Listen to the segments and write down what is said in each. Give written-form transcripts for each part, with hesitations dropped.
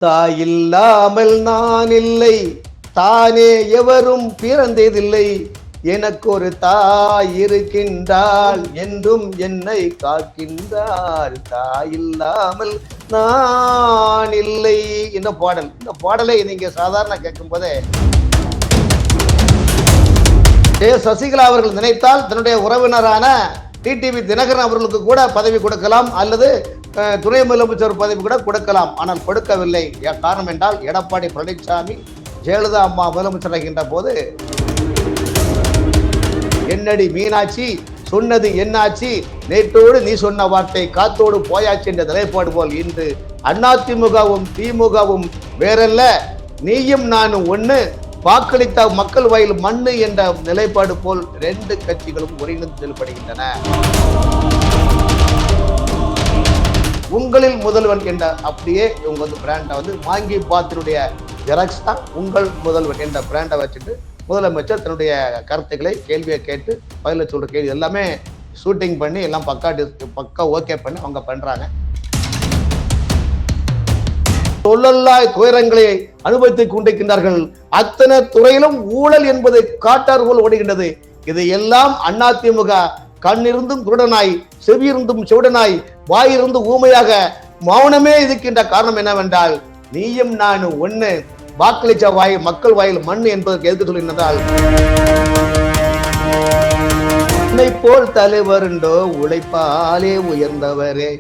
தாயில்லாமல் நான் இல்லை, தானே எவரும் பிறந்ததில்லை. எனக்கு ஒரு தாய் இருக்கின்றாள், என்றும் என்னை காக்கின்றாள். தாயில்லாமல் நான் இல்லை. இந்த பாடலை நீங்க சாதாரண கேட்கும் போதே சசிகலா அவர்கள் நினைத்தால் தன்னுடைய உறவினரான டிடிவி தினகரன் அவர்களுக்கு கூட பதவி கொடுக்கலாம், அல்லது துணை முதலமைச்சர் பதவி கூட கொடுக்கலாம். ஆனால் கொடுக்கவில்லை. காரணம் என்றால் எடப்பாடி பழனிசாமி ஜெயலலிதா அம்மா முதலமைச்சர் ஆகின்ற போது என்னடி மீனாட்சி சொன்னது என்னாச்சு, நேற்றோடு நீ சொன்ன வார்த்தை காத்தோடு போயாச்சு என்ற நிலைப்பாடு போல் இன்று அதிமுகவும் திமுகவும் வேறல்ல, நீயும் நானும் ஒண்ணு, வாக்களித்த மக்கள் வாயில் மண்ணு என்ற நிலைப்பாடு போல் ரெண்டு கட்சிகளும் ஒருங்கிணைந்து செயல்படுகின்றன. உங்களில் முதல்வன் என்ற அப்படியே இவங்க பிராண்டை வாங்கி பாத்தினுடைய ஜெராக்ஸ் தான் உங்கள் முதல்வன் என்ற பிராண்டை வச்சுட்டு முதலமைச்சர் தன்னுடைய கருத்துக்களை கேள்வியை கேட்டு பதில சொல்ற கேள்வி எல்லாமே ஷூட்டிங் பண்ணி எல்லாம் பக்கா ஓகே பண்ணி அவங்க பண்றாங்க. சொல்லல்லாய் துயரங்களை அனுபவித்துக் கொண்டிருக்கின்றார்கள். அத்தனை துறையிலும் ஊழல் என்பது காட்டார் போல் ஓடுகின்றது. இது எல்லாம் அதிமுக கண்ணிருந்தும் குருடனாய், செவியிருந்தும் செவிடனாய், வாயிருந்து ஊமையாக மௌனமே இருக்கின்ற காரணம் என்னவென்றால், நீயும் நானும் ஒண்ணு, வாக்களிச்ச வாய் மக்கள் வாயில் மண் என்பதற்கு எதுக்கு சொல்லியிருந்தால், உன்னை போல் தலைவருண்டோ உழைப்பாலே உயர்ந்தவரே,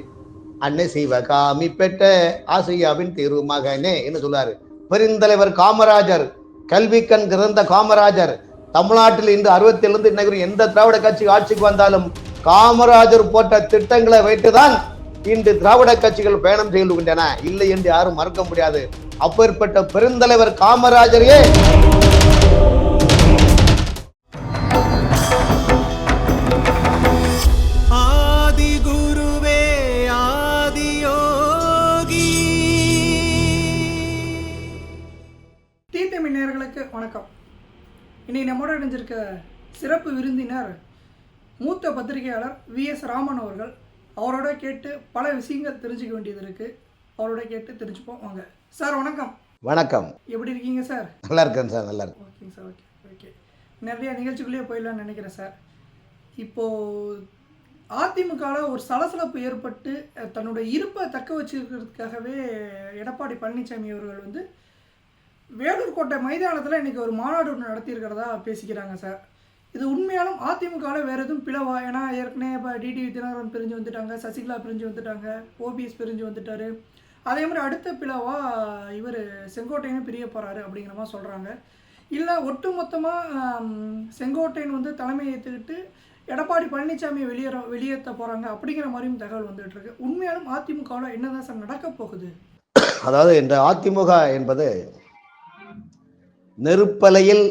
அன்னை சிவகாமி பெற்ற ஆசியாவின் திருமகனே என்று சொல்றாரு. பெருந்தலைவர் காமராஜர், கல்வி கண் திறந்த காமராஜர், தமிழ்நாட்டில் இன்று 67 இன்னைக்கு எந்த திராவிட கட்சி ஆட்சிக்கு வந்தாலும் காமராஜர் போட்ட திட்டங்களை வைத்துதான் இன்று திராவிட கட்சிகள் பயணம் செய்து கொண்டன. இல்லை என்று யாரும் மறக்க முடியாது. அப்பேற்பட்ட பெருந்தலைவர் காமராஜரையே நேயர்களுக்கு வணக்கம். இன்னைக்கு நம்மோட இணைஞ்சிருக்க சிறப்பு விருந்தினர் மூத்த பத்திரிகையாளர் VS ராமன் அவர்கள். அவரோட கேட்டு பல விஷயங்கள் தெரிஞ்சுக்க வேண்டியது இருக்கு. அவரோட கேட்டு தெரிஞ்சுப்போம் வாங்க. சார் வணக்கம். வணக்கம். எப்படி இருக்கீங்க சார்? நல்லா இருக்கேன் சார். நல்லா இருக்கு. ஓகேங்க சார். ஓகே. நிறைய நிகழ்ச்சிக்குள்ளேயே போயிடலாம்னு நினைக்கிறேன் சார். இப்போ அதிமுகவில் ஒரு சலசலப்பு ஏற்பட்டு தன்னுடைய இருப்பை தக்க வச்சுக்கிறதுக்காகவே எடப்பாடி பழனிசாமி அவர்கள் வேலூர் கோட்டை மைதானத்தில் இன்றைக்கி ஒரு மாநாடு ஒன்று நடத்தியிருக்கிறதா பேசிக்கிறாங்க சார். இது உண்மையாலும் அதிமுகவில் வேறு எதுவும் பிளவா? ஏன்னா ஏற்கனவே இப்போ டிடிவி தினகரன் பிரிஞ்சு வந்துட்டாங்க, சசிகலா பிரிஞ்சு வந்துட்டாங்க, OPS பிரிஞ்சு வந்துட்டார். அதே மாதிரி அடுத்த பிளவா இவர் செங்கோட்டையனும் பிரிய போகிறாரு அப்படிங்கிற மாதிரி சொல்கிறாங்க. இல்லை ஒட்டுமொத்தமாக செங்கோட்டையன் தலைமை ஏற்றுக்கிட்டு எடப்பாடி பழனிசாமியை வெளியேற்ற போகிறாங்க அப்படிங்கிற மாதிரியும் தகவல் வந்துட்டு இருக்கு. உண்மையாலும் அதிமுகவில் என்னதான் சார் நடக்க போகுது? அதாவது இந்த அதிமுக என்பது நெருப்பலையில்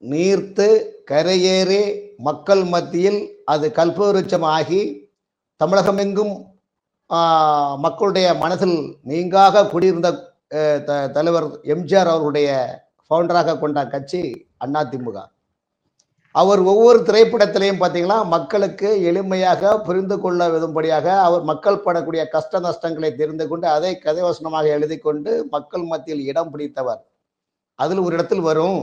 நீர்த்து கரையேறி மக்கள் மத்தியில் அது கல்பவருட்சமாகி தமிழகமெங்கும் மக்களுடைய மனதில் நீங்காக குடியிருந்த தலைவர் எம்ஜிஆர் அவர்களுடைய ஃபவுண்டராக கொண்ட கட்சி அதிமுக. அவர் ஒவ்வொரு திரைப்படத்திலையும் பார்த்தீங்கன்னா மக்களுக்கு எளிமையாக புரிந்து கொள்ள விதும்படியாக அவர் மக்கள் படக்கூடிய கஷ்ட நஷ்டங்களை தெரிந்து கொண்டு அதை கதைவசனமாக எழுதி கொண்டு மக்கள் மத்தியில் இடம் பிடித்தவர். அதில் ஒரு இடத்தில் வரும்,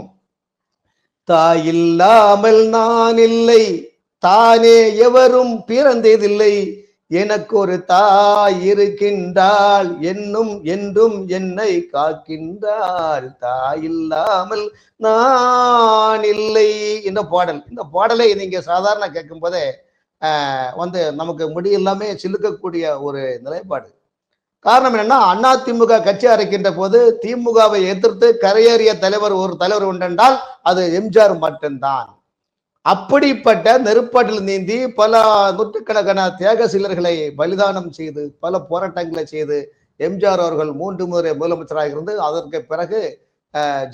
தாயில்லாமல் நான் இல்லை, தானே எவரும் பிறந்ததில்லை, எனக்கு ஒரு தாய் இருக்கின்றாள், என்னும் என்றும் என்னை காக்கின்றாள், தாயில்லாமல் நான் இல்லை என்ற பாடல். இந்த பாடலை நீங்க சாதாரண கேட்கும் போதே நமக்கு முடியெல்லாமே சிலுக்கக்கூடிய ஒரு நிலைப்பாடு. காரணம் என்னன்னா, அதிமுக கட்சி அரைக்கின்ற போது திமுகவை எதிர்த்து கரையேறிய ஒரு தலைவர் உண்டென்றால் அது எம்ஜிஆர் மட்டும்தான். அப்படிப்பட்ட நெருப்பாட்டில் நீந்தி பல நூற்றுக்கணக்கான தியாக சீலர்களை பலிதானம் செய்து பல போராட்டங்களை செய்து எம்ஜிஆர் அவர்கள் 3 முறை முதலமைச்சராக இருந்து அதற்கு பிறகு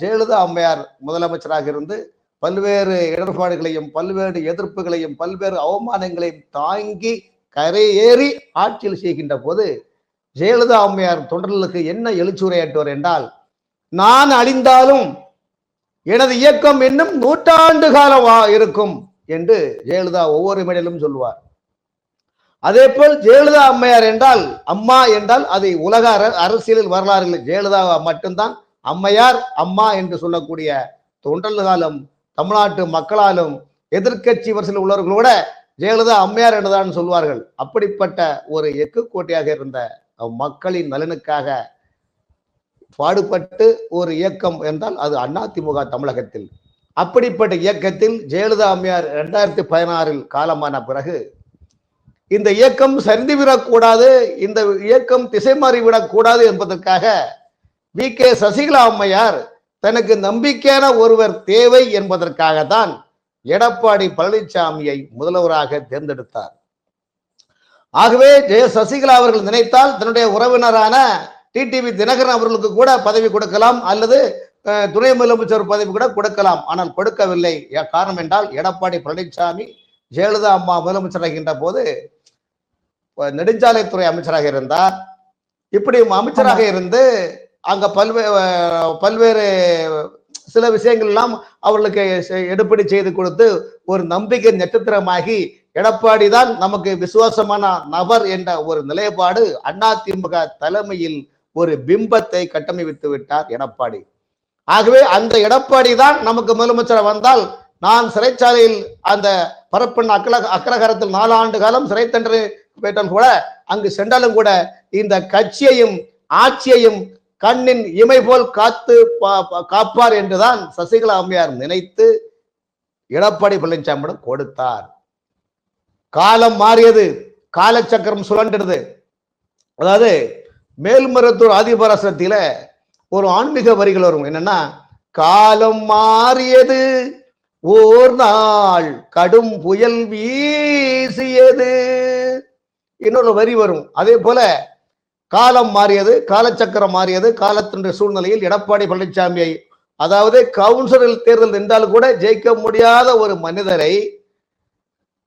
ஜெயலலிதா அம்மையார் முதலமைச்சராக இருந்து பல்வேறு இடர்பாடுகளையும் பல்வேறு எதிர்ப்புகளையும் பல்வேறு அவமானங்களையும் தாங்கி கரையேறி ஆட்சியில் செய்கின்ற போது ஜெயலலிதா அம்மையார் தொண்டர்களுக்கு என்ன எழுச்சுரையாற்றுவார் என்றால், நான் அழிந்தாலும் எனது இயக்கம் இன்னும் 100 ஆண்டு காலம் இருக்கும் என்று ஜெயலலிதா ஒவ்வொரு மேடையிலும் சொல்லுவார். அதே போல் ஜெயலலிதா அம்மையார் என்றால், அம்மா என்றால் அதை உலக அரசியலில் வரலாறுகள் ஜெயலலிதா மட்டும்தான் அம்மையார் அம்மா என்று சொல்லக்கூடிய தொண்டர்களாலும் தமிழ்நாட்டு மக்களாலும் எதிர்கட்சி வரிசையில் உள்ளவர்கள் கூட ஜெயலலிதா அம்மையார் என்றுதான் சொல்வார்கள். அப்படிப்பட்ட ஒரு எக்கு கோட்டையாக இருந்த மக்களின் நலனுக்காக பாடுபட்டு ஒரு இயக்கம் என்றால் அது அதிமுக தமிழகத்தில். அப்படிப்பட்ட இயக்கத்தில் ஜெயலலிதா அம்மையார் 2016 காலமான பிறகு இந்த இயக்கம் சரிந்துவிடக்கூடாது, இந்த இயக்கம் திசை மாறிவிடக்கூடாது என்பதற்காக வி.கே. சசிகலா அம்மையார் தனக்கு நம்பிக்கையான ஒருவர் தேவை என்பதற்காகத்தான் எடப்பாடி பழனிசாமியை முதல்வராக தேர்ந்தெடுத்தார். ஆகவே சசிகலா அவர்கள் நினைத்தால் தன்னுடைய உறவினரான டிடிவி தினகரன் அவர்களுக்கு கூட பதவி கொடுக்கலாம், அல்லது துணை முதலமைச்சர் பதவி கூட கொடுக்கலாம். ஆனால் கொடுக்கவில்லை. காரணம் என்றால் எடப்பாடி பழனிசாமி ஜெயலலிதா அம்மா முதலமைச்சராகின்ற போது நெடுஞ்சாலைத்துறை அமைச்சராக இருந்தார். இப்படி அமைச்சராக இருந்து அங்க பல்வேறு சில விஷயங்கள் எல்லாம் அவர்களுக்கு எடுப்படி செய்து கொடுத்து ஒரு நம்பிக்கை நட்சத்திரமாகி எடப்பாடி தான் நமக்கு விசுவாசமான நபர் என்ற ஒரு நிலைப்பாடு அதிமுக தலைமையில் ஒரு பிம்பத்தை கட்டமைத்து விட்டார் எடப்பாடி. ஆகவே அந்த எடப்பாடி தான் நமக்கு முதலமைச்சர் வந்தால் நான் சிறைச்சாலையில் அந்த பரப்பன் அக்ரஹாரத்தில் 4 ஆண்டு காலம் சிறை தண்டனை பெற்றால் கூட அங்கு சென்றாலும் கூட இந்த கட்சியையும் ஆட்சியையும் கண்ணின் இமை போல் காப்பார் என்றுதான் சசிகலா அம்மையார் நினைத்து எடப்பாடி பழனிசாமியிடம் கொடுத்தார். காலம் மாறியது, காலச்சக்கரம் சுழன்றது. அதாவது மேல்மருவத்தூர் ஆதிபராசக்தியில ஒரு ஆன்மீக வரிகள் வரும். என்னன்னா, காலம் மாறியது ஓர் நாள் கடும் புயல் வீசியது. இன்னொரு வரி வரும். அதே போல காலம் மாறியது, காலச்சக்கரம் மாறியது. காலத்தினுடைய சூழ்நிலையில் எடப்பாடி பழனிசாமியை, அதாவது கவுன்சிலர் தேர்தல் என்றால் கூட ஜெயிக்க முடியாத ஒரு மனிதரை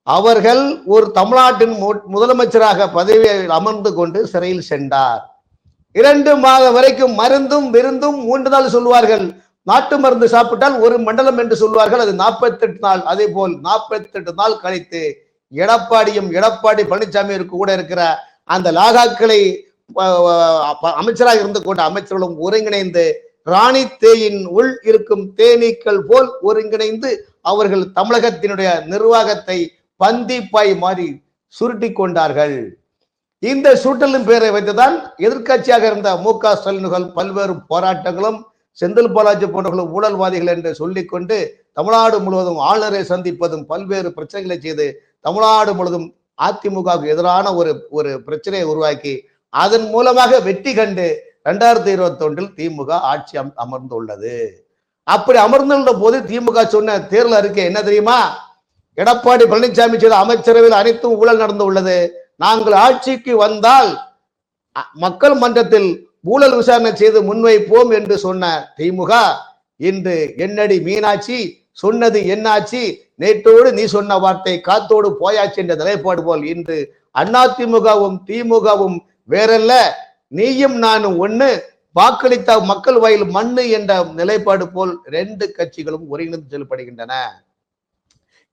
அவர்கள் ஒரு தமிழ்நாட்டின் முதலமைச்சராக பதவியில் அமர்ந்து கொண்டு சிறையில் சென்றார். 2 மாதம் வரைக்கும் மருந்தும் விருந்தும் 3 நாள் சொல்வார்கள். நாட்டு மருந்து சாப்பிட்டால் 1 மண்டலம் என்று சொல்வார்கள். அது 48 நாள். அதே போல் 48 நாள் கழித்து எடப்பாடி பழனிசாமி கூட இருக்கிற அந்த லாகாக்களை அமைச்சராக இருந்து கொண்ட அமைச்சர்களும் ஒருங்கிணைந்து ராணி தேயின் உள் இருக்கும் தேனீக்கள் போல் ஒருங்கிணைந்து அவர்கள் தமிழகத்தினுடைய நிர்வாகத்தை பந்திப்பாய் மாறி சுருட்டி கொண்டார்கள். இந்த சுருட்டலின் பெயரை வைத்துதான் எதிர்கட்சியாக இருந்த மு.க. ஸ்டாலின்கள் பல்வேறு போராட்டங்களும் செந்தில் பாலாஜி போன்றவர்களும் ஊழல்வாதிகள் என்று சொல்லிக்கொண்டு தமிழ்நாடு முழுவதும் ஆளுநரை சந்திப்பதும் பல்வேறு பிரச்சனைகளை செய்து தமிழ்நாடு முழுவதும் அதிமுகவுக்கு எதிரான ஒரு பிரச்சனையை உருவாக்கி அதன் மூலமாக வெற்றி கண்டு 2021 திமுக ஆட்சி அமர்ந்துள்ளது. அப்படி அமர்ந்துள்ள போது திமுக சொன்ன தேர்தல் அறிக்கை என்ன தெரியுமா? எடப்பாடி பழனிசாமி செய்த அமைச்சரவையில் அனைத்தும் ஊழல் நடந்து உள்ளது. நாங்கள் ஆட்சிக்கு வந்தால் மக்கள் மன்றத்தில் ஊழல் விசாரணை செய்து முன்வைப்போம் என்று சொன்ன திமுக இன்று என்னடி மீனாட்சி சொன்னது என்னாச்சு, நேற்றோடு நீ சொன்ன வார்த்தை காத்தோடு போயாச்சு என்ற நிலைப்பாடு போல் இன்று அதிமுகவும் திமுகவும் வேறல்ல, நீயும் நானும் ஒண்ணு, வாக்களித்த மக்கள் வாயில் மண்ணு என்ற நிலைப்பாடு போல் 2 கட்சிகளும் ஒருங்கிணைந்து செயல்படுகின்றன.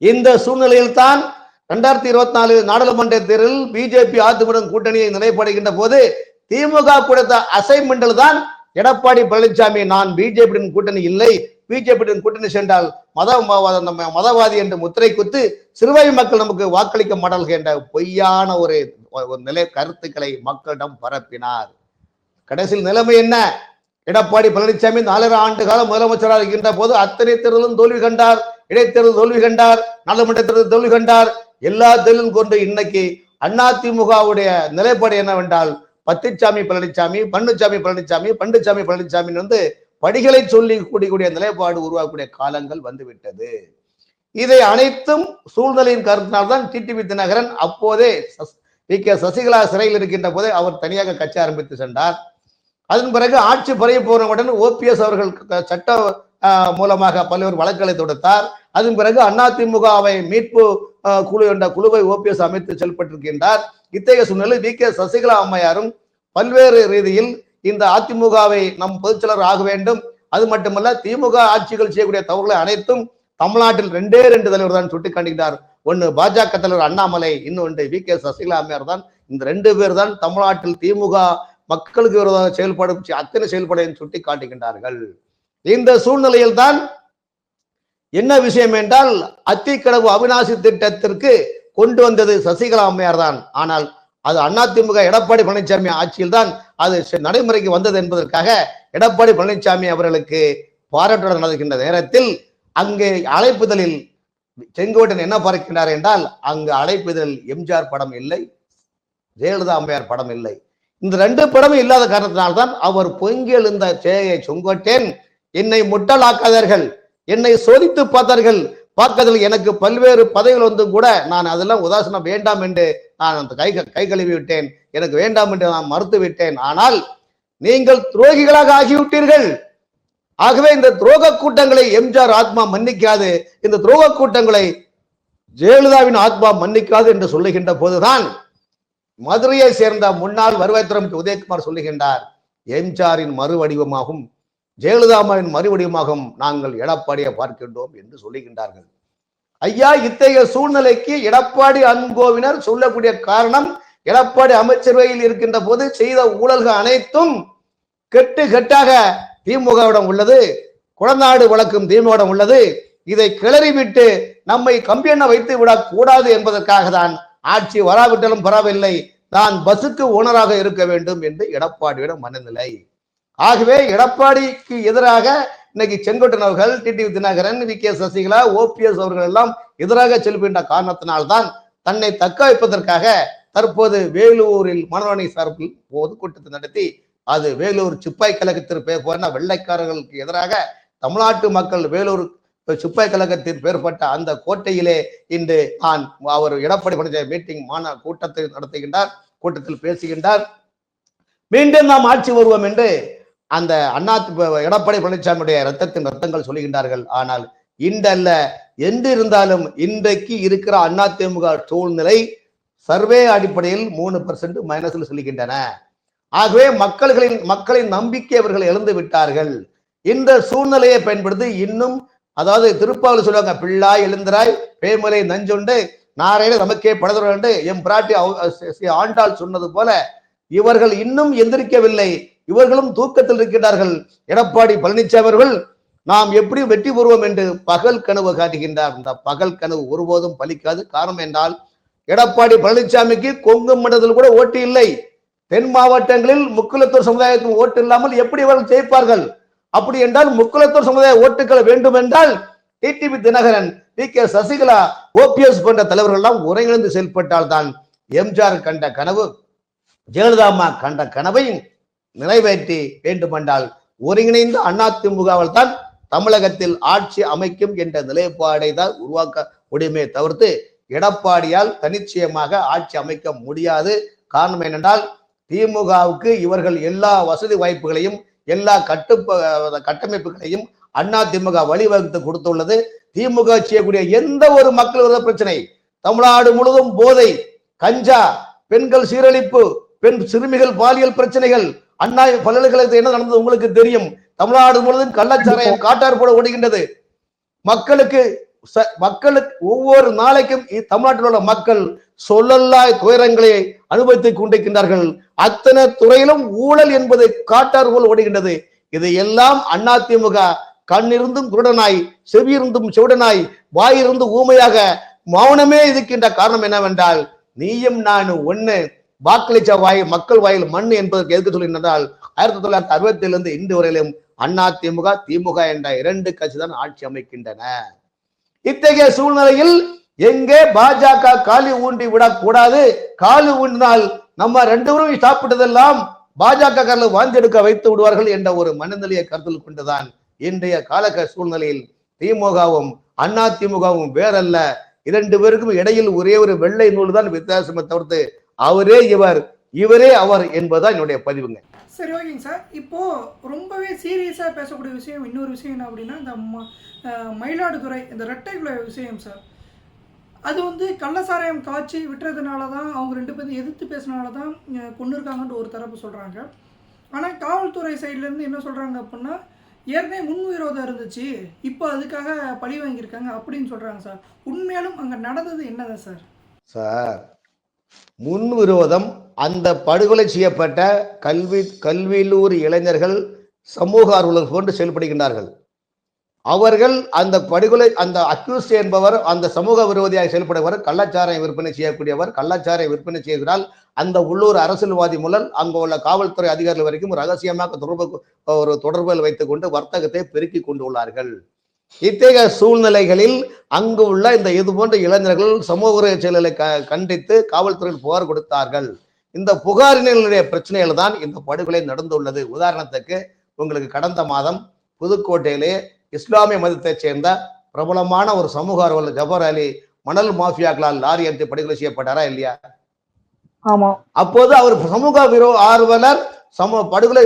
இந்த சூழ்நிலையில் தான் 2024 நாடாளுமன்ற தேர்தலில் பிஜேபி அதிமுக கூட்டணியை நிலைப்படுகின்ற போது திமுக கொடுத்த அசைன்மெண்டில் தான் எடப்பாடி பழனிசாமி நான் பிஜேபியின் கூட்டணி இல்லை, பிஜேபியின் கூட்டணி சென்றால் மதவாதி என்று முத்திரை குத்து சிறுபான்மை மக்கள் நமக்கு வாக்களிக்க மாட்டார்கள் என்ற பொய்யான ஒரு நிலை கருத்துக்களை மக்களிடம் பரப்பினார். கடைசியில் நிலைமை என்ன? எடப்பாடி பழனிசாமி 4.5 ஆண்டு காலம் முதலமைச்சராக இருக்கின்ற போது அத்தனை தேர்தலும் தோல்வி கண்டார், இடைத்தேர்தல் தோல்வி கண்டார், நாடாளுமன்ற தேர்தல் தோல்வி கண்டார். எல்லா தேர்தலும் கொண்டு இன்னைக்கு அதிமுகவுடைய நிலைப்பாடு என்னவென்றால் பழனிசாமி வந்து படிகளை சொல்லி கூடிய நிலைப்பாடு உருவாக்கக்கூடிய காலங்கள் வந்துவிட்டது. இதை அனைத்தும் சூழ்நிலையின் கருத்தினால்தான் டிடிவி தினகரன் அப்போதே வி.கே. சசிகலா சிறையில் இருக்கின்ற போதே அவர் தனியாக கட்சி ஆரம்பித்து சென்றார். அதன் பிறகு ஆட்சி பறைய போனவுடன் ஓபிஎஸ் அவர்கள் சட்ட மூலமாக பல்வேறு வழக்குகளை தொடுத்தார். அதன் பிறகு அதிமுகவை மீட்பு குழு என்ற குழுவை ஓபிஎஸ் அமைத்து செயல்பட்டிருக்கின்றார். இத்தகைய சூழ்நிலை வி.கே. சசிகலா அம்மையாரும் பல்வேறு ரீதியில் இந்த அதிமுகவை நம் பொதுச்செயலர் ஆக வேண்டும், அது மட்டுமல்ல திமுக ஆட்சிகள் செய்யக்கூடிய தவறுகளை அனைத்தும் தமிழ்நாட்டில் 2 தலைவர் தான் சுட்டிக்காட்டுகிறார். ஒன்னு பாஜக தலைவர் அண்ணாமலை, இன்னொன்று வி.கே. சசிகலா அம்மையார் தான். இந்த 2 பேர் தான் தமிழ்நாட்டில் திமுக மக்களுக்கு விரோதமாக செயல்படும் அத்தனை செயல்படையும் சுட்டி காட்டுகின்றார்கள். இந்த சூழ்நிலையில் தான் என்ன விஷயம் என்றால், அத்திக்கடவு அவிநாசி திட்டத்திற்கு கொண்டு வந்தது சசிகலா அம்மையார் தான். ஆனால் அது அதிமுக எடப்பாடி பழனிசாமி ஆட்சியில் தான் அது நடைமுறைக்கு வந்தது என்பதற்காக எடப்பாடி பழனிசாமி அவர்களுக்கு பாராட்டுடன் நடக்கின்ற நேரத்தில் அங்கே அழைப்புதலில் செங்கோட்டையன் என்ன பார்க்கின்றார் என்றால், அங்கு அழைப்புதல் எம்ஜிஆர் படம் இல்லை, ஜெயலலிதா அம்மையார் படம் இல்லை. இந்த 2 படமும் இல்லாத காரணத்தினால்தான் அவர் பொங்கி எழுந்த செங்கோட்டையன், என்னை முட்டலாக்காதீர்கள், என்னை சோதித்து பார்க்கதில் எனக்கு பல்வேறு பதவிகள் வந்து கூட நான் அதெல்லாம் உதாசனம் வேண்டாம் என்று நான் அந்த கை கழுவி விட்டேன், எனக்கு வேண்டாம் என்று நான் மறுத்து விட்டேன். ஆனால் நீங்கள் துரோகிகளாக ஆகிவிட்டீர்கள். ஆகவே இந்த துரோக கூட்டங்களை எம்ஜிஆர் ஆத்மா மன்னிக்காது, இந்த துரோக கூட்டங்களை ஜெயலலிதாவின் ஆத்மா மன்னிக்காது என்று சொல்லுகின்ற போதுதான் மதுரையை சேர்ந்த முன்னாள் வருவாய்த்துறை அமைச்சர் உதயகுமார் சொல்லுகின்றார், எம்ஜிஆரின் மறுவடிவமாகும் ஜெயலலிதாவின் மறுவடிவமாகவும் நாங்கள் எடப்பாடியை பார்க்கின்றோம் என்று சொல்லுகின்றார்கள். ஐயா, இத்தகைய சூழ்நிலைக்கு எடப்பாடி அன்கோவினர் சொல்லக்கூடிய காரணம், எடப்பாடி அமைச்சரவையில் இருக்கின்ற போது செய்த ஊழல்கள் அனைத்தும் கெட்டாக திமுகவிடம் உள்ளது, குளநாடு வழக்கும் திமுகவிடம் உள்ளது. இதை கிளறிவிட்டு நம்மை கம்பியெண்ண வைத்து விடக் கூடாது என்பதற்காக தான் ஆட்சி வராவிட்டாலும் பரவாயில்லை, நான் பஸ்ஸுக்கு ஓனராக இருக்க வேண்டும் என்று எடப்பாடியிடம் மனநிலை. ஆகவே எடப்பாடிக்கு எதிராக இன்னைக்கு செங்கோட்டையன் அவர்கள், TTV Dhinakaran, V K. Sasikala, OPS அவர்கள் எல்லாம் எதிராக செல்கின்ற காரணத்தினால்தான் தன்னை தக்க வைப்பதற்காக தற்போது வேலூரில் மனோரணி சார்பில் பொதுக்கூட்டத்தை நடத்தி, அது வேலூர் சிப்பாய் கழகத்திற்கு பேர் போன வெள்ளைக்காரர்களுக்கு எதிராக தமிழ்நாட்டு மக்கள் வேலூர் சிப்பாய் கழகத்திற்கு பேர்பட்ட அந்த கோட்டையிலே இன்று நான் அவர் எடப்பாடி பழனிசாமி மீட்டிங் கூட்டத்தை நடத்துகின்றார், கூட்டத்தில் பேசுகின்றார். மீண்டும் நாம் ஆட்சி வருவோம் என்று அந்த எடப்பாடி பழனிசாமியுடைய ரத்தங்கள் சொல்லுகின்றார்கள். ஆனால் இன்றல்ல என்று இருந்தாலும் இன்றைக்கு இருக்கிற அதிமுக சூழ்நிலை சர்வே அடிப்படையில் 3% மைனஸில் சொல்லுகின்றன. ஆகவே மக்களின் நம்பிக்கை அவர்கள் இழந்து விட்டார்கள். இந்த சூழ்நிலையை பயன்படுத்தி இன்னும், அதாவது திருப்பாவளி சொல்லுவாங்க, பிள்ளாய் எழுந்திராய் பேமலை நஞ்சுண்டு நாராயண நமக்கே படதுண்டு எம் பிராட்டி ஆண்டாள் சொன்னது போல இவர்கள் இன்னும் எந்திரிக்கவில்லை, இவர்களும் தூக்கத்தில் இருக்கின்றார்கள். எடப்பாடி பழனிசாமி அவர்கள் நாம் எப்படி வெற்றி பெறுவோம் என்று பகல் கனவு காட்டுகின்றார். இந்த பகல் கனவு ஒருபோதும் பலிக்காது. காரணம் என்றால், எடப்பாடி பழனிசாமிக்கு கொங்கு மண்டலத்தில் கூட ஓட்டு இல்லை. தென் மாவட்டங்களில் முக்குலத்தூர் சமுதாயத்தின் ஓட்டு இல்லாமல் எப்படி இவர்கள் ஜெயிப்பார்கள்? அப்படி என்றால் முக்குலத்தூர் சமுதாய ஓட்டுகள் வேண்டும் என்றால் TTV Dhinakaran, V K. Sasikala, OPS போன்ற தலைவர்கள் எல்லாம் ஒருங்கிணைந்து செயல்பட்டால் தான் எம்ஜிஆர் கண்ட கனவு, ஜெயலலிதா அம்மா கண்ட கனவையும் நிறைவேற்றி வேண்டுமென்றால் ஒருங்கிணைந்த அதிமுகவால் தான் தமிழகத்தில் ஆட்சி அமைக்கும் என்ற நிலைப்பாடை தான் உருவாக்க முடியுமே தவிர்த்து எடப்பாடியால் தனிச்சயமாக ஆட்சி அமைக்க முடியாது. காரணம் என்னென்றால், திமுகவுக்கு இவர்கள் எல்லா வசதி வாய்ப்புகளையும் எல்லா கட்டமைப்புகளையும் அதிமுக வழிவகுத்து கொடுத்துள்ளது. திமுக செய்யக்கூடிய எந்த ஒரு மக்கள் விரோத பிரச்சனை, தமிழ்நாடு முழுவதும் போதை, கஞ்சா, பெண்கள் சீரழிப்பு, சிறுமிகள் பாலியல் பிரச்சனைகள், அண்ணா பல்கலைக்கழகத்தில் என்ன நடந்தது உங்களுக்கு தெரியும். தமிழ்நாடு முழுவதும் கள்ளச்சாராயம் காட்டார் போல ஓடுகின்றது. மக்களுக்கு ஒவ்வொரு நாளைக்கும் தமிழ்நாட்டில் உள்ள மக்கள் சொல்லல்லா துயரங்களை அனுபவித்துக் கொண்டிருக்கின்றார்கள். அத்தனை துறையிலும் ஊழல் என்பது காட்டார் போல் ஓடுகின்றது. இதையெல்லாம் அதிமுக கண்ணிருந்தும் குருடனாய், செவியிருந்தும் செவிடனாய், வாயிருந்து ஊமையாக மௌனமே இருக்கின்ற காரணம் என்னவென்றால், நீயும் நான் ஒண்ணு வாக்களிச்ச மக்கள் வாயில் மண் என்பதற்கு எதுக்கு சொல்லுகின்றால், 1967 இன்று வரையிலும் அதிமுக திமுக என்ற 2 கட்சி தான் ஆட்சி அமைக்கின்றன. இத்தகைய சூழ்நிலையில் எங்கே பாஜக காலி ஊண்டி விடக்கூடாது. காலி ஊண்டினால் நம்ம 2 பேரும் சாப்பிட்டதெல்லாம் பாஜக வாஞ்செடுக்க வைத்து விடுவார்கள் என்ற ஒரு மனநிலையை கருத்தில் கொண்டுதான் இன்றைய கால சூழ்நிலையில் திமுகவும் அதிமுகவும் வேறல்ல. 2 பேருக்கும் இடையில் ஒரே ஒரு வெள்ளை நூல் தான் வித்தியாசமே தவிர்த்து அவரே இவர், இவரே அவர் என்பதுதான் என்னுடைய பதிவுங்க. சரி, ஓகேங்க சார். இப்போ ரொம்பவே சீரியஸா பேசக்கூடிய விஷயம் இன்னொரு விஷயம் என்ன அப்படின்னா, இந்த மயிலாடுதுறை இந்த ரெட்டைக்குள்ள விஷயம் சார். அது வந்து கள்ளசாராயம் காய்ச்சி விட்டுறதுனால தான், அவங்க 2 பேரும் எதிர்த்து பேசினால தான் கொண்டு இருக்காங்கன்ற ஒரு தரப்பு சொல்கிறாங்க. ஆனால் காவல்துறை சைட்லேருந்து என்ன சொல்கிறாங்க அப்படின்னா, ஏற்கனவே முன் விரோதம் இருந்துச்சு, இப்போ அதுக்காக பழி வாங்கியிருக்காங்க அப்படின்னு சொல்றாங்க சார். உண்மையாலும் அங்க நடந்தது என்னதான் சார்? சார், முன் விரோதம் அந்த படுகொலை செய்யப்பட்ட கல்வியிலூர் இளைஞர்கள் சமூக ஆர்வலர்கள் போன்று செயல்படுகின்றார்கள். அவர்கள் அந்த படுகொலை அந்த அக்யூஸ்ட் என்பவர் அந்த சமூக விரோதியாக செயல்படுவர், கள்ளச்சாராயம் விற்பனை செய்யக்கூடியவர். கள்ளச்சாராயம் விற்பனை செய்கிறால் அந்த உள்ளூர் அரசியல்வாதி முதல் அங்கு உள்ள காவல்துறை அதிகாரிகள் வரைக்கும் ரகசியமாக தொடர்புகள் வைத்துக் கொண்டு வர்த்தகத்தை பெருக்கிக் கொண்டுள்ளார்கள். இத்தகைய சூழ்நிலைகளில் அங்கு உள்ள இந்த இது போன்ற இளைஞர்கள் சமூக செயல்களை கண்டித்து காவல்துறையில் புகார் கொடுத்தார்கள். இந்த புகாரினுடைய பிரச்சனைகள் தான் இந்த படுகொலை நடந்துள்ளது. உதாரணத்துக்கு உங்களுக்கு கடந்த மாதம் புதுக்கோட்டையிலே இஸ்லாமிய மதத்தைச் சேர்ந்த பிரபலமான ஒரு சமூக ஆர்வலர் ஜபர் அலி மணல் மாஃபியாக்களால் லாரி ஏற்றி படுகொலை செய்யப்பட்டாரா இல்லையா? ஆமா. அப்போது அவர் சமூக ஆர்வலர் படுகொலை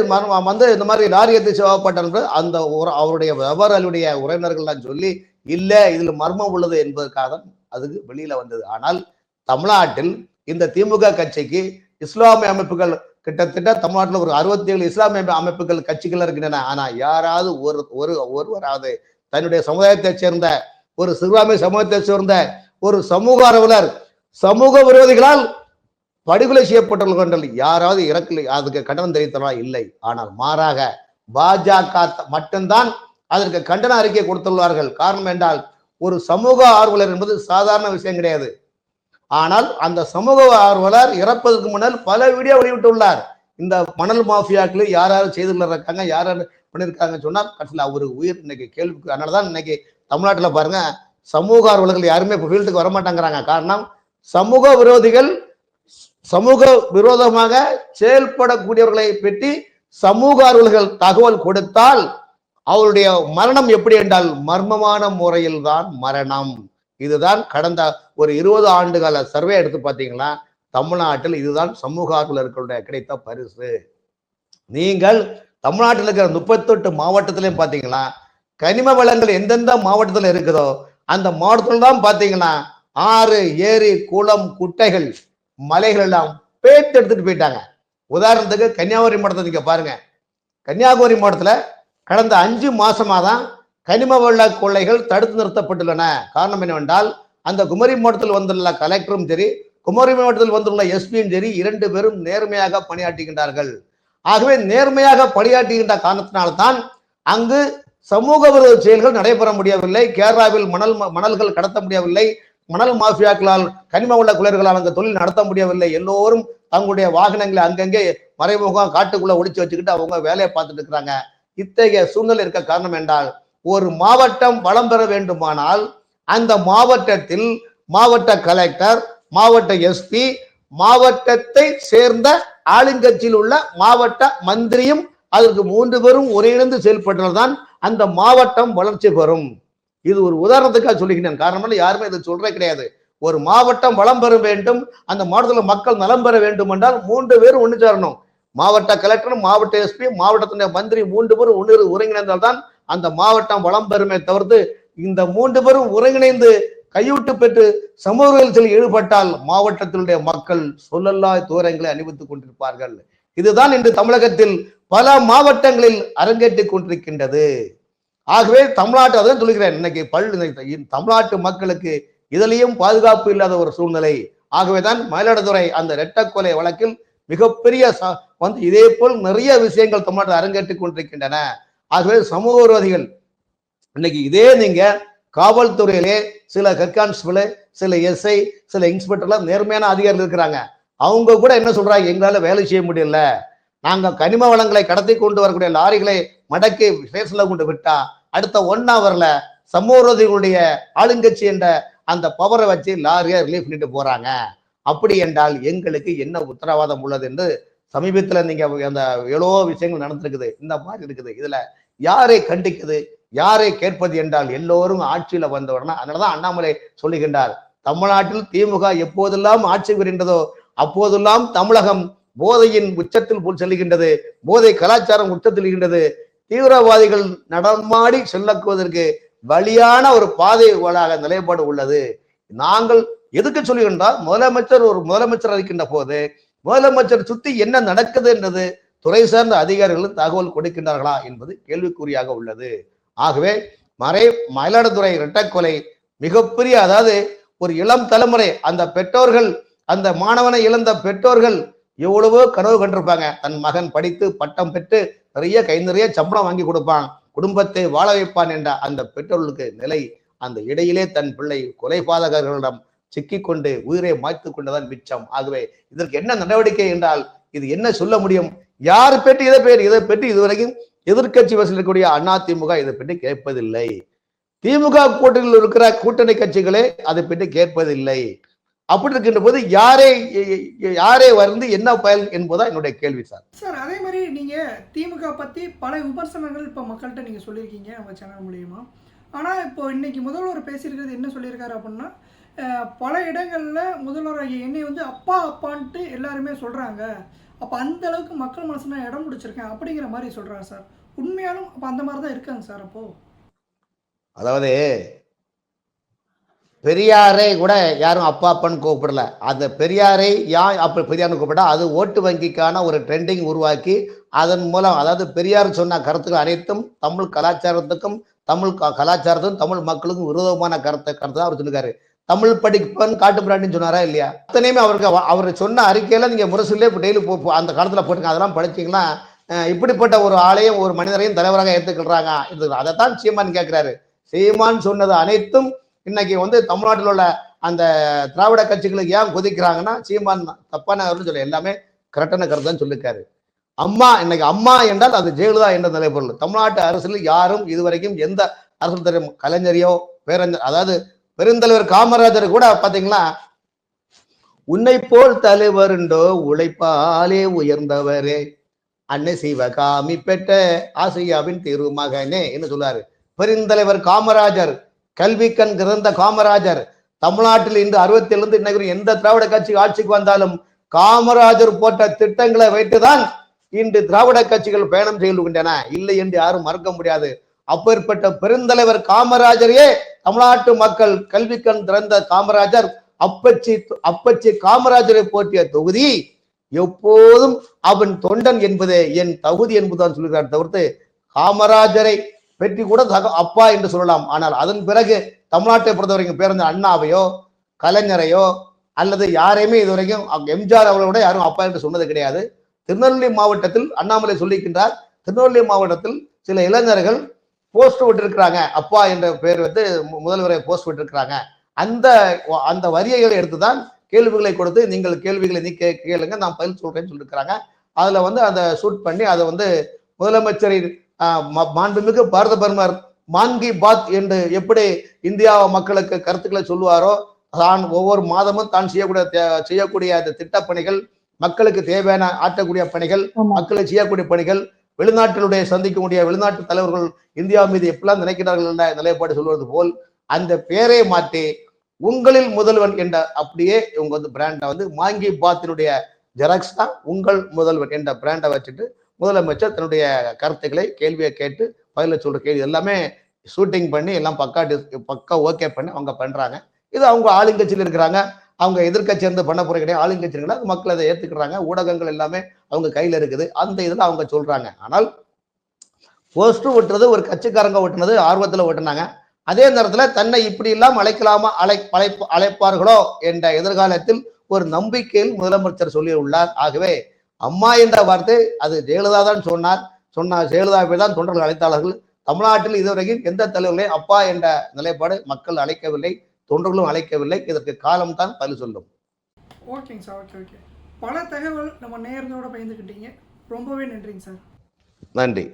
வந்து இந்த மாதிரி லாரி ஏற்றி செய்யப்பட்டார் அந்த அவருடைய ஜபர் அலியுடைய உறவினர்கள் சொல்லி இல்ல இதுல மர்மம் உள்ளது என்பதற்காக அதுக்கு வெளியில வந்தது. ஆனால் தமிழ்நாட்டில் இந்த திமுக கட்சிக்கு இஸ்லாமிய அமைப்புகள் கிட்டத்தட்ட தமிழ்நாட்டில் ஒரு 67 இஸ்லாமிய அமைப்புகள் கட்சிகள் இருக்கின்றன. ஆனா யாராவது ஒருவராவது தன்னுடைய சமுதாயத்தைச் சேர்ந்த ஒரு சிறுபான்மை சமூகத்தைச் சேர்ந்த ஒரு சமூக ஆர்வலர் சமூக விரோதிகளால் படுகொலை செய்யப்பட்டவர்கள் யாராவது அதுக்கு கண்டனம் தெரிவித்தவா? இல்லை. ஆனால் மாறாக பாஜக மட்டும்தான் அதற்கு கண்டன அறிக்கை கொடுத்துள்ளார்கள். காரணம் என்றால் ஒரு சமூக ஆர்வலர் என்பது சாதாரண விஷயம் கிடையாது. ஆனால் அந்த சமூக ஆர்வலர் இறப்பதற்கு முன்னால் பல வீடியோ வெளியிட்டுள்ளார். இந்த மணல் மாஃபியாக்கள் யாராவது செய்துள்ளாங்க, யாராவது பண்ணியிருக்காங்கன்னு சொன்னா கடைசியில் அவரு உயிர் இன்னைக்கு கேள்விக்கு. அதனாலதான் இன்னைக்கு தமிழ்நாட்டில் பாருங்க சமூக ஆர்வலர்கள் யாருமே இப்போ ஃபீல்டுக்கு வரமாட்டாங்கிறாங்க. காரணம் சமூக விரோதிகள் சமூக விரோதமாக செயல்படக்கூடியவர்களை பற்றி சமூக ஆர்வலர்கள் தகவல் கொடுத்தால் அவருடைய மரணம் எப்படி என்றால் மர்மமான முறையில் தான் மரணம். இதுதான் கடந்த ஒரு 20 ஆண்டுகால சர்வே எடுத்து பார்த்தீங்கன்னா தமிழ்நாட்டில் இதுதான் சமூக ஆர்வலர்களுடைய கிடைத்த பரிசு. நீங்கள் தமிழ்நாட்டில் இருக்கிற 38 மாவட்டத்திலையும் பார்த்தீங்கன்னா கனிம வளங்கள் எந்தெந்த மாவட்டத்தில் இருக்குதோ அந்த மாவட்டத்தில் தான் பார்த்தீங்கன்னா ஆறு, ஏரி, குளம், குட்டைகள், மலைகள் எல்லாம் பேத்து எடுத்துட்டு போயிட்டாங்க. உதாரணத்துக்கு கன்னியாகுமரி மாவட்டத்தை நீங்க பாருங்க. கன்னியாகுமரி மாவட்டத்தில் கடந்த 5 மாசமா தான் கனிம வள கொள்ளைகள் தடுத்து நிறுத்தப்பட்டுள்ளன. காரணம் என்னவென்றால் அந்த குமரி மாவட்டத்தில் வந்துள்ள கலெக்டரும் சரி, குமரி மாவட்டத்தில் வந்துள்ள எஸ்பியும் சரி 2 பேரும் நேர்மையாக பணியாற்றுகின்றார்கள். ஆகவே நேர்மையாக பணியாற்றுகின்ற காரணத்தினால்தான் அங்கு சமூக விரோத செயல்கள் நடைபெற முடியவில்லை. கேரளாவில் மணல்கள் கடத்த முடியவில்லை. மணல் மாஃபியாக்களால் கனிம வள கொள்ளையர்களால் அங்கு தொழில் நடத்த முடியவில்லை. எல்லோரும் தங்களுடைய வாகனங்களை அங்கங்கே மறைமுகம் காட்டுக்குள்ள ஒளிச்சு வச்சுக்கிட்டு அவங்க வேலையை பார்த்துட்டு இருக்கிறாங்க. இத்தகைய சூழ்நிலை இருக்க காரணம் என்றால் ஒரு மாவட்டம் வளம் பெற வேண்டுமானால் அந்த மாவட்டத்தில் மாவட்ட கலெக்டர், மாவட்ட எஸ்பி, மாவட்டத்தை சேர்ந்த ஆளுங்கட்சியில் உள்ள மாவட்ட மந்திரியும் அதற்கு 3 பேரும் ஒருங்கிணைந்து செயல்பட்டால்தான் அந்த மாவட்டம் வளர்ச்சி பெறும். இது ஒரு உதாரணத்துக்காக சொல்லிக்கிறேன். காரணம் யாருமே இதை சொல்றே கிடையாது. ஒரு மாவட்டம் வளம் பெற வேண்டும், அந்த மாவட்டத்தில் மக்கள் நலம் பெற வேண்டும் என்றால் 3 பேரும் ஒன்று சேரணும். மாவட்ட கலெக்டர், மாவட்ட எஸ்பி, மாவட்டத்தினுடைய மந்திரி 3 பேரும் ஒருங்கிணைந்தால் தான் அந்த மாவட்டம் வளம் பெறுமே தவிர்த்து இந்த 3 பேரும் ஒருங்கிணைந்து கையூட்டு பெற்று சமூகத்தில் ஈடுபட்டால் மாவட்டத்தினுடைய மக்கள் சொல்லல்லா தூரங்களை அணிவித்துக் கொண்டிருப்பார்கள். இதுதான் இன்று தமிழகத்தில் பல மாவட்டங்களில் அரங்கேற்றிக் கொண்டிருக்கின்றது. ஆகவே தமிழ்நாட்டு அதான் சொல்லுகிறேன், இன்னைக்கு தமிழ்நாட்டு மக்களுக்கு இதிலையும் பாதுகாப்பு இல்லாத ஒரு சூழ்நிலை. ஆகவேதான் மயிலாடுதுறை அந்த இரட்டை வழக்கில் மிகப்பெரிய இதே போல் நிறைய விஷயங்கள் தமிழ்நாட்டில் அரங்கேற்றிக் கொண்டிருக்கின்றன. ஆகவே சமூக விரோதிகள் இன்னைக்கு இதே நீங்க காவல்துறையிலே சில ஹெட் கான்ஸ்டபிள், சில எஸ்ஐ, சில இன்ஸ்பெக்டர்லாம் நேர்மையான அதிகாரிகள் இருக்கிறாங்க. அவங்க கூட என்ன சொல்றாங்க, எங்களால வேலை செய்ய முடியல, நாங்க கனிம வளங்களை கடத்தி கொண்டு வரக்கூடிய லாரிகளை மடக்கி ஸ்டேஷன்ல கொண்டு விட்டா அடுத்த 1 ஹவர்ல சமூக விரோதிகளுடைய ஆளுங்கட்சி என்ற அந்த பவரை வச்சு லாரியை ரிலீஃப் பண்ணிட்டு போறாங்க. அப்படி என்றால் எங்களுக்கு என்ன உத்தரவாதம் உள்ளது என்று சமீபத்துல நீங்க அந்த எவ்வளவோ விஷயங்கள் நடந்திருக்குது. இந்த மாதிரி இருக்குது. இதுல யாரை கண்டிக்குது, யாரை கேட்பது என்றால் எல்லோரும் ஆட்சியில வந்தவர்னா. அதனாலதான் அண்ணாமலை சொல்லுகின்றார், தமிழ்நாட்டில் திமுக எப்போதெல்லாம் ஆட்சி வருகின்றதோ அப்போதெல்லாம் தமிழகம் போதையின் உச்சத்தில் போல் செல்லுகின்றது, போதை கலாச்சாரம் உச்சத்தில் இருக்கின்றது, தீவிரவாதிகள் நடமாடி செல்லக்குவதற்கு வழியான ஒரு பாதை நிலைப்பாடு உள்ளது. நாங்கள் எதுக்கு சொல்லுகின்றால் முதலமைச்சர் இருக்கின்ற போது முதலமைச்சர் சுத்தி என்ன நடக்குது என்றது துறை சார்ந்த அதிகாரிகளும் தகவல் கொடுக்கின்றார்களா என்பது கேள்விக்குறியாக உள்ளது. ஆகவே மயிலாடுதுறை இரட்டைக்கொலை மிகப்பெரிய, அதாவது ஒரு இளம் தலைமுறை, அந்த பெற்றோர்கள், அந்த மாணவனை இழந்த பெற்றோர்கள் எவ்வளவோ கனவு கண்டிருப்பாங்க. தன் மகன் படித்து பட்டம் பெற்று நிறைய சம்பளம் வாங்கி கொடுப்பான், குடும்பத்தை வாழ வைப்பான் என்ற அந்த பெற்றோர்களுக்கு நிலை அந்த இடையிலே தன் பிள்ளை கொலைபாதகர்களிடம் சிக்கிக்கொண்டு உயிரை மாய்த்து கொண்டுதான் மிச்சம். ஆகவே இதற்கு என்ன நடவடிக்கை என்றால் இது என்ன சொல்ல முடியும்? யார் பெற்று இதை பெற்று இதுவரைக்கும் எதிர்கட்சி வசூல் இருக்கக்கூடிய அதிமுக இதை பற்றி கேட்பதில்லை. திமுக கூட்டணியில் இருக்கிற கூட்டணி கட்சிகளே அதை பற்றி கேட்பதில்லை. அப்படி இருக்கின்ற போது யாரே வந்து என்ன பயன் என்பதா என்னுடைய கேள்வி சார். சார் அதே மாதிரி நீங்க திமுக பத்தி பல விமர்சனங்கள் இப்ப மக்கள்கிட்ட நீங்க சொல்லியிருக்கீங்க நம்ம சேனல் மூலியமா. ஆனா இப்போ இன்னைக்கு முதல்வர் பேசியிருக்கிறது என்ன சொல்லியிருக்காரு அப்படின்னா, பல இடங்கள்ல முதல்வர் என்னை வந்து அப்பா அப்பான்ட்டு எல்லாருமே சொல்றாங்க, அப்ப அந்த அளவுக்கு மக்கள் மனசு நான் இடம் பிடிச்சிருக்கேன் அப்படிங்கிற மாதிரி சொல்றாரு சார். உண்மையாலும் அப்ப அந்த மாதிரி தான் இருக்காங்க சார். அப்போ அதாவது பெரியாரை கூட யாரும் அப்பா அப்பான்னு கூப்பிடல. அந்த பெரியாரை அப்ப பெரியார்னு கூப்பிட்டா அது ஓட்டு வங்கிக்கான ஒரு ட்ரெண்டிங் உருவாக்கி அதன் மூலம், அதாவது பெரியார் சொன்ன கருத்துக்கள் அனைத்தும் தமிழ் கலாச்சாரத்துக்கும் தமிழ் மக்களுக்கும் விரோதமான கருத்தை தான் அவர் சொல்லிருக்காரு. தமிழ் படிப்பன் காட்டு பிராண்டின்னு சொன்னாரா இல்லையா? அத்தனையுமே அவர் சொன்ன அறிக்கையில நீங்க முரசிலே டெய்லி அந்த காலத்துல போட்டுங்க, அதெல்லாம் படிச்சீங்கன்னா இப்படிப்பட்ட ஒரு ஆளையும் ஒரு மனிதரையும் தலைவராக ஏற்றுக்கிறாங்க. அதைத்தான் சீமான் கேட்கிறாரு. சீமான் சொன்னது அனைத்தும் இன்னைக்கு வந்து தமிழ்நாட்டில் உள்ள அந்த திராவிட கட்சிகளுக்கு ஏன் கொதிக்கிறாங்கன்னா சீமான் தப்பான சொல்ல எல்லாமே கரெக்டான கருத்து தான் சொல்லிருக்காரு. அம்மா இன்னைக்கு அம்மா என்றால் அது ஜெயலலிதா என்ற நிலைப்பொருள். தமிழ்நாட்டு அரசியல் யாரும் இதுவரைக்கும் எந்த அரசியல் தலைவர் கலைஞரையோ அதாவது பெருந்தலைவர் காமராஜர் கூட பாத்தீங்களா, உன்னை போல் தலைவருண்டோ உழைப்பாலே உயர்ந்தவரே அன்னை சிவகாமி பெற்ற ஆசியாவின் திருமகனே என்று சொல்றாரு. பெருந்தலைவர் காமராஜர், கல்விக்கண் கிடந்த காமராஜர், தமிழ்நாட்டில் இன்று 67 இன்னைக்கு எந்த திராவிட கட்சி ஆட்சிக்கு வந்தாலும் காமராஜர் போட்ட திட்டங்களை வைத்துதான் இன்று திராவிட கட்சிகள் பயணம் செய்கின்றன, இல்லை என்று யாரும் மறக்க முடியாது. அப்பேற்பட்ட பெருந்தலைவர் காமராஜரையே தமிழ்நாட்டு மக்கள் கல்விக்கண் திறந்த காமராஜர் அப்பச்சி காமராஜரை போற்றிய தொகுதி எப்போதும் அவன் தொண்டன் என்பதே என் தகுதி என்பதுதான் சொல்கிறார் தவிர்த்து காமராஜரை பெற்றி கூட அப்பா என்று சொல்லலாம். ஆனால் அதன் பிறகு தமிழ்நாட்டை பொறுத்தவரைக்கும் பேருந்த அண்ணாவையோ கலைஞரையோ அல்லது யாரையுமே இதுவரைக்கும் எம்ஜிஆர் அவர்களோட யாரும் அப்பா என்று சொன்னது கிடையாது. திருநெல்வேலி மாவட்டத்தில் அண்ணாமலை சொல்லிக்கின்றார், திருநெல்வேலி மாவட்டத்தில் சில இளைஞர்கள் போஸ்ட் விட்டிருக்கிறாங்க, அப்பா என்ற பெயர் வந்து முதல்வரை போஸ்ட் விட்டிருக்கிறாங்க. அந்த வரிகளை எடுத்துதான் கேள்விகளை கொடுத்து நீங்கள் கேள்விகளை நீ கேளுங்க நான் பதில் சொல்றேன்னு சொல்லியிருக்கிறாங்க. அதுல வந்து அதை ஷூட் பண்ணி அதை வந்து முதலமைச்சரின் மாண்புமிகு பாரத பிரதமர் மான் கி பாத் என்று எப்படி இந்தியா மக்களுக்கு கருத்துக்களை சொல்லுவாரோ, தான் ஒவ்வொரு மாதமும் தான் செய்யக்கூடிய அந்த திட்டப்பணிகள், மக்களுக்கு தேவையான ஆற்றக்கூடிய பணிகள், மக்களுக்கு செய்யக்கூடிய பணிகள், வெளிநாட்டினுடைய சந்திக்கக்கூடிய வெளிநாட்டு தலைவர்கள் இந்தியா மீது எப்படிலாம் நினைக்கிறார்கள் என்ற நிலைப்பாடு சொல்வது போல் அந்த பெயரை மாற்றி உங்களில் முதல்வன் என்ற அப்படியே இவங்க வந்து பிராண்டை வந்து மாங்கி பாத்தினுடைய ஜெராக்ஸ் தான் உங்கள் முதல்வன் என்ற பிராண்டை வச்சுட்டு முதலமைச்சர் தன்னுடைய கருத்துக்களை கேள்வியை கேட்டு பதில சொல்ற கேள்வி எல்லாமே ஷூட்டிங் பண்ணி எல்லாம் பக்கா ஓகே பண்ணி அவங்க பண்றாங்க. இது அவங்க ஆளுங்கட்சியில் இருக்கிறாங்க, அவங்க எதிர்கட்சி இருந்து பண்ண போற கிடையாது, ஆளுங்கட்சி இருக்கிறாங்க, மக்கள் அதை ஏத்துக்கிறாங்க, ஊடகங்கள் எல்லாமே அவங்க கையில இருக்குது, அந்த இதுல அவங்க சொல்றாங்க. ஆனால் போஸ்ட் ஓட்டுறது ஒரு கட்சிக்காரங்க ஓட்டுனது ஆர்வத்துல ஓட்டுனாங்க. அதே நேரத்துல தன்னை இப்படி எல்லாம் அழைப்பார்களோ என்ற எதிர்காலத்தில் ஒரு நம்பிக்கையில் முதலமைச்சர் சொல்லி உள்ளார். ஆகவே அம்மா என்ற வார்த்தை அது ஜெயலலிதா தான் சொன்னார் ஜெயலலிதாவை தான் தொண்டர்கள் அழைத்தாளர்கள். தமிழ்நாட்டில் இதுவரைக்கும் எந்த தலைவர்களையும் அப்பா என்ற நிலைப்பாடு மக்கள் அழைக்கவில்லை, தொண்டர்களும் அழைக்கவில்லை. இதற்கு காலம் தான் பதில் சொல்லும். ஓகேங்க சார், ஓகே. பல தகவல் நம்ம நேயர்களோட பகிர்ந்துக்கிட்டீங்க, ரொம்பவே நன்றிங்க சார். நன்றி.